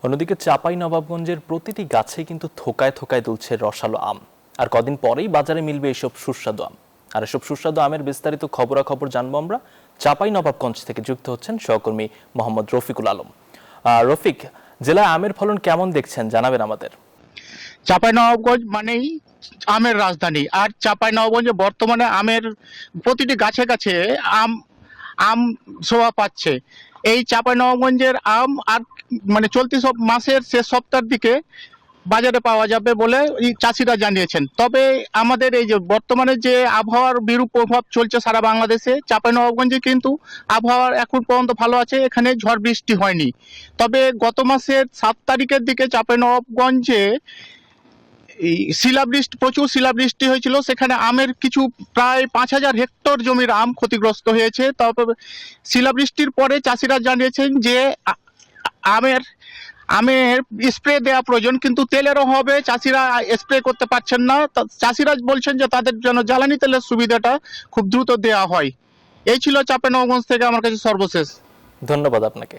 অন্যদিকে চাঁপাইনবাবগঞ্জের প্রতিটি গাছে কিন্তু থোকায় থোকায় দুলছে রসালো আম। আর কদিন পরেই বাজারে মিলবে এসব সুস্বাদু আম। আর এসব সুস্বাদু আমের বিস্তারিত খবরাখবর জানবো আমরা। চাঁপাইনবাবগঞ্জ থেকে যুক্ত হচ্ছেন সহকর্মী মোহাম্মদ রফিকুল আলম। রফিক, জেলায় আমের ফলন কেমন দেখছেন জানাবেন আমাদের। চাঁপাইনবাবগঞ্জ মানেই আমের রাজধানী। আর চাঁপাইনবাবগঞ্জে বর্তমানে আমের প্রতিটি গাছে গাছে আম আম শোভা পাচ্ছে। এই চাঁপাইনবাবগঞ্জের আম আর চলতি সব মাসের শেষ সপ্তাহের দিকে বাজারে পাওয়া যাবে বলে এই চাষিরা জানিয়েছেন। তবে আমাদের এই যে বর্তমানে যে আবহাওয়ার বিরূপ প্রভাব চলছে সারা বাংলাদেশে, চাঁপাইনবাবগঞ্জে কিন্তু আবহাওয়ার এখন পর্যন্ত ভালো আছে, এখানে ঝড় বৃষ্টি হয়নি। তবে গত মাসের 7 তারিখের দিকে চাঁপাইনবাবগঞ্জে প্রচুর শিলাবৃষ্টি হয়েছিল। সেখানে আমের কিছু প্রায় 5,000 হেক্টর জমির আম ক্ষতিগ্রস্ত হয়েছে। তবে শিলাবৃষ্টির পরে চাষিরা জানিয়েছেন যে আমের আমের স্প্রে দেওয়া প্রয়োজন, কিন্তু তেলের অভাবে চাষিরা স্প্রে করতে পারছেন না। চাষিরা বলছেন যে তাদের জন্য জ্বালানি তেলের সুবিধাটা খুব দ্রুত দেওয়া হয়। এই ছিল চাঁপাইনবাবগঞ্জ থেকে আমার কাছে সর্বশেষ। ধন্যবাদ আপনাকে।